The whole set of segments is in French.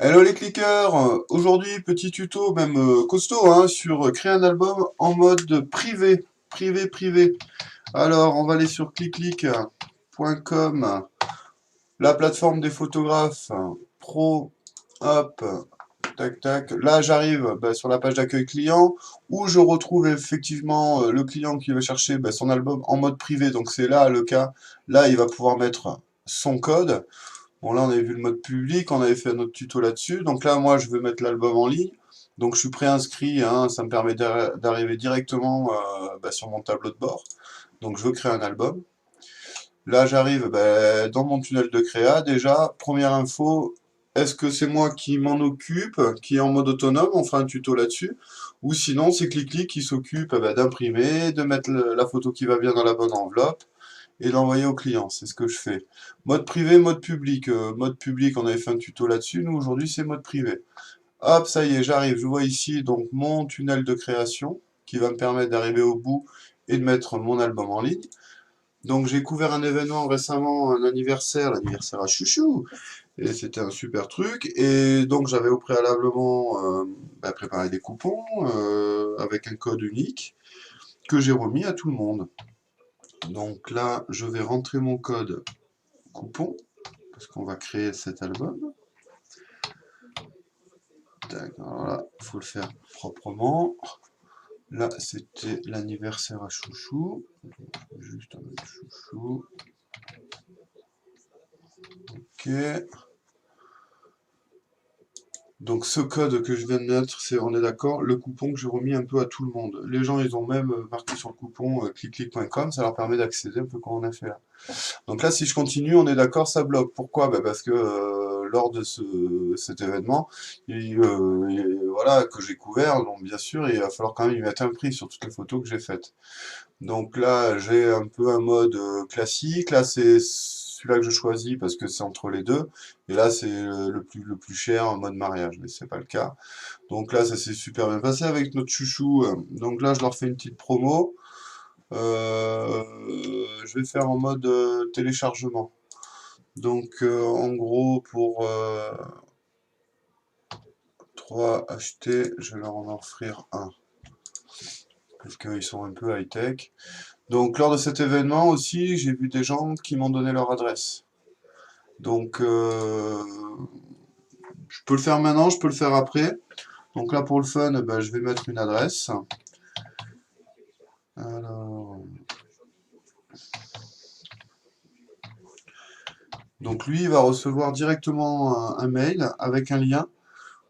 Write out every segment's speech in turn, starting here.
Hello les cliqueurs, aujourd'hui petit tuto même costaud hein, sur créer un album en mode privé, privé. Alors on va aller sur clicklick.com, la plateforme des photographes pro, hop, tac tac. Là j'arrive sur la page d'accueil client où je retrouve effectivement le client qui va chercher son album en mode privé. Donc c'est là le cas, là il va pouvoir mettre son code. Bon, là, on avait vu le mode public, on avait fait un autre tuto là-dessus. Donc là, moi, je veux mettre l'album en ligne. Donc, je suis préinscrit, hein, ça me permet d'arriver directement sur mon tableau de bord. Donc, je veux créer un album. Là, j'arrive dans mon tunnel de créa. Déjà, première info, est-ce que c'est moi qui m'en occupe, qui est en mode autonome? On fera un tuto là-dessus. Ou sinon, c'est ClickClick qui s'occupe d'imprimer, de mettre la photo qui va bien dans la bonne enveloppe et l'envoyer au client. C'est ce que je fais. Mode privé, mode public. Mode public, on avait fait un tuto là-dessus. Nous, aujourd'hui, c'est mode privé. Hop, ça y est, j'arrive. Je vois ici donc mon tunnel de création qui va me permettre d'arriver au bout et de mettre mon album en ligne. Donc j'ai couvert un événement récemment, un anniversaire, l'anniversaire à Chouchou, et c'était un super truc. Et donc j'avais au préalablement préparé des coupons avec un code unique que j'ai remis à tout le monde. Donc là, je vais rentrer mon code coupon, parce qu'on va créer cet album. Voilà, il faut le faire proprement. Là, c'était l'anniversaire à Chouchou. Juste un autre Chouchou. Ok. Donc ce code que je viens de mettre, c'est, on est d'accord, le coupon que j'ai remis un peu à tout le monde. Les gens, ils ont même marqué sur le coupon clickclick.com, ça leur permet d'accéder un peu comme on a fait là. Donc là, si je continue, on est d'accord, ça bloque. Pourquoi? Parce que lors de cet événement, voilà, que j'ai couvert, donc bien sûr, il va falloir quand même y mettre un prix sur toutes les photos que j'ai faites. Donc là, j'ai un peu un mode classique. Là, c'est celui-là que je choisis parce que c'est entre les deux. Et là, c'est le plus cher en mode mariage, mais c'est pas le cas. Donc là, ça s'est super bien passé avec notre chouchou. Donc là, je leur fais une petite promo. Je vais faire en mode téléchargement. Donc en gros, pour 3 achetés, je vais leur en offrir un. Parce qu'ils sont un peu high-tech. Donc lors de cet événement aussi, j'ai vu des gens qui m'ont donné leur adresse. Donc je peux le faire maintenant, je peux le faire après. Donc là pour le fun, je vais mettre une adresse. Alors, donc lui, il va recevoir directement un mail avec un lien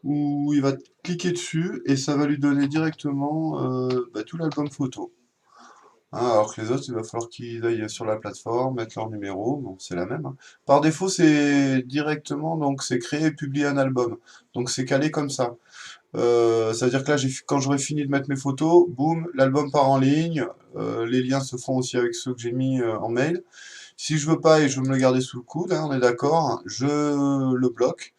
où il va cliquer dessus et ça va lui donner directement tout l'album photo. Hein, alors que les autres, il va falloir qu'ils aillent sur la plateforme, mettre leur numéro, bon, c'est la même. Hein. Par défaut, c'est directement, donc c'est créer et publier un album. Donc c'est calé comme ça. Ça veut dire que là, quand j'aurai fini de mettre mes photos, boum, l'album part en ligne. Les liens se feront aussi avec ceux que j'ai mis en mail. Si je veux pas et je veux me le garder sous le coude, hein, on est d'accord, je le bloque.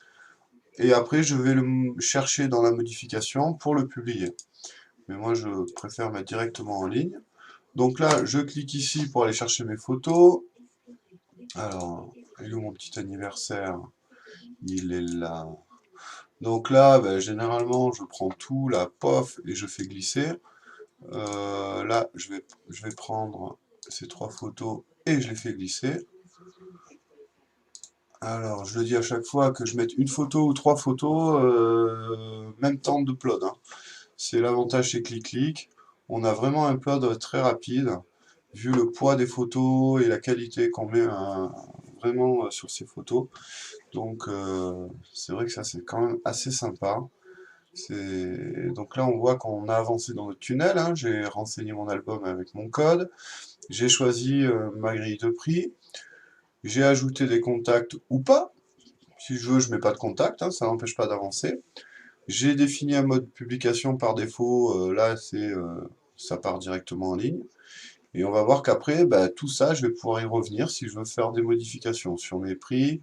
Et après, je vais le chercher dans la modification pour le publier. Mais moi, je préfère mettre directement en ligne. Donc là, je clique ici pour aller chercher mes photos. Alors, il est où mon petit anniversaire? Il est là. Donc là, généralement, je prends tout, la pof, et je fais glisser. Là, je vais prendre ces 3 photos et je les fais glisser. Alors, je le dis à chaque fois que je mette une photo ou 3 photos, même temps d'upload. Hein. C'est l'avantage chez ClickClick. On a vraiment un upload très rapide, vu le poids des photos et la qualité qu'on met vraiment sur ces photos. Donc, c'est vrai que ça, c'est quand même assez sympa. Donc là, on voit qu'on a avancé dans notre tunnel. Hein. J'ai renseigné mon album avec mon code. J'ai choisi ma grille de prix. J'ai ajouté des contacts ou pas. Si je veux, je mets pas de contact. Hein, ça n'empêche pas d'avancer. J'ai défini un mode publication par défaut. Là, ça part directement en ligne. Et on va voir qu'après, tout ça, je vais pouvoir y revenir si je veux faire des modifications sur mes prix,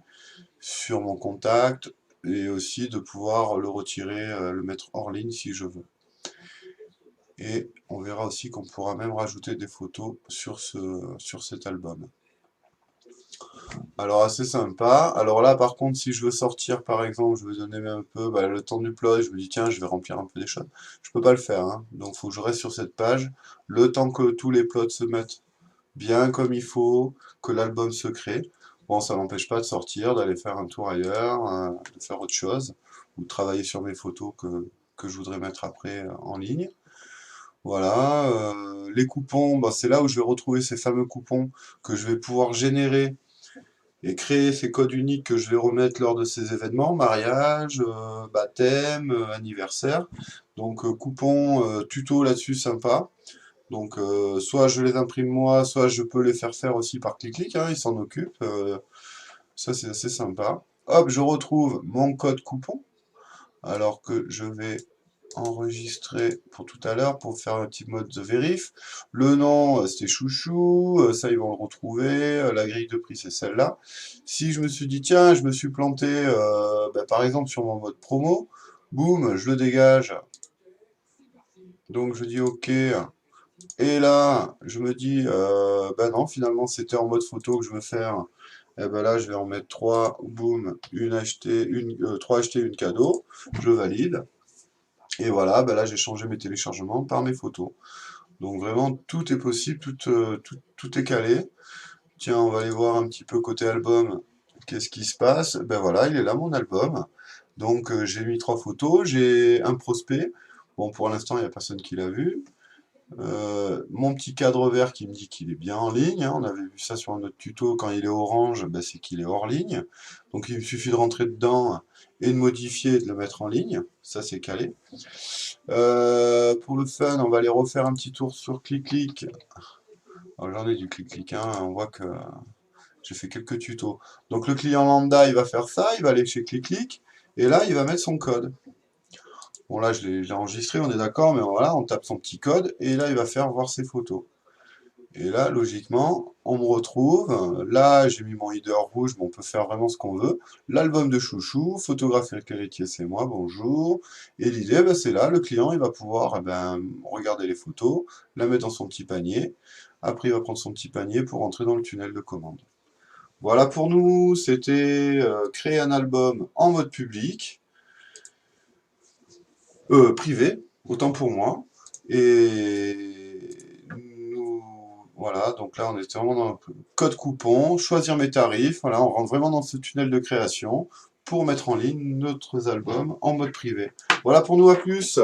sur mon contact, et aussi de pouvoir le retirer, le mettre hors ligne si je veux. Et on verra aussi qu'on pourra même rajouter des photos sur cet album. Alors assez sympa. Alors là par contre si je veux sortir par exemple, je veux donner un peu le temps du plot, je me dis tiens je vais remplir un peu des choses. Je peux pas le faire, hein. Donc faut que je reste sur cette page, le temps que tous les plots se mettent bien comme il faut, que l'album se crée. Bon ça n'empêche pas de sortir, d'aller faire un tour ailleurs, de faire autre chose, ou de travailler sur mes photos que je voudrais mettre après en ligne. Voilà, les coupons, bah, c'est là où je vais retrouver ces fameux coupons que je vais pouvoir générer et créer ces codes uniques que je vais remettre lors de ces événements, mariage, baptême, anniversaire. Donc coupons, tuto là-dessus sympa. Donc soit je les imprime moi, soit je peux les faire faire aussi par clic-clic, hein, ils s'en occupent. Ça c'est assez sympa. Hop, je retrouve mon code coupon. Alors que je vais enregistrer pour tout à l'heure pour faire un petit mode de vérif. Le nom, c'était chouchou, ça ils vont le retrouver, la grille de prix c'est celle-là. Si je me suis dit tiens, je me suis planté par exemple sur mon mode promo, boum, je le dégage. Donc je dis ok. Et là, je me dis bah non, finalement c'était en mode photo que je veux faire. Et ben là, je vais en mettre 3, boum, une achetée, 3 achetés, une cadeau. Je valide. Et voilà, ben là j'ai changé mes téléchargements par mes photos. Donc vraiment tout est possible, tout est calé. Tiens, on va aller voir un petit peu côté album, qu'est-ce qui se passe. Ben voilà, il est là mon album. Donc j'ai mis 3 photos, j'ai un prospect. Bon, pour l'instant, il n'y a personne qui l'a vu. Mon petit cadre vert qui me dit qu'il est bien en ligne, hein. On avait vu ça sur un autre tuto, quand il est orange, ben, c'est qu'il est hors ligne. Donc il me suffit de rentrer dedans et de modifier et de le mettre en ligne. Ça c'est calé. Pour le fun, on va aller refaire un petit tour sur Click. Alors j'en ai du Click, hein, on voit que j'ai fait quelques tutos. Donc le client lambda, il va faire ça, il va aller chez Click, et là, il va mettre son code. Bon là, je l'ai enregistré, on est d'accord, mais voilà, on tape son petit code, et là, il va faire voir ses photos. Et là, logiquement, on me retrouve. Là, j'ai mis mon header rouge, mais on peut faire vraiment ce qu'on veut. L'album de chouchou, photographe Eric Héritier, c'est moi, bonjour. Et l'idée, ben, c'est là, le client, il va pouvoir regarder les photos, la mettre dans son petit panier. Après, il va prendre son petit panier pour entrer dans le tunnel de commande. Voilà pour nous, c'était créer un album en mode public, privé, autant pour moi. Et nous, voilà, donc là on était vraiment dans le code coupon, choisir mes tarifs, voilà, on rentre vraiment dans ce tunnel de création pour mettre en ligne notre album en mode privé. Voilà pour nous, à plus!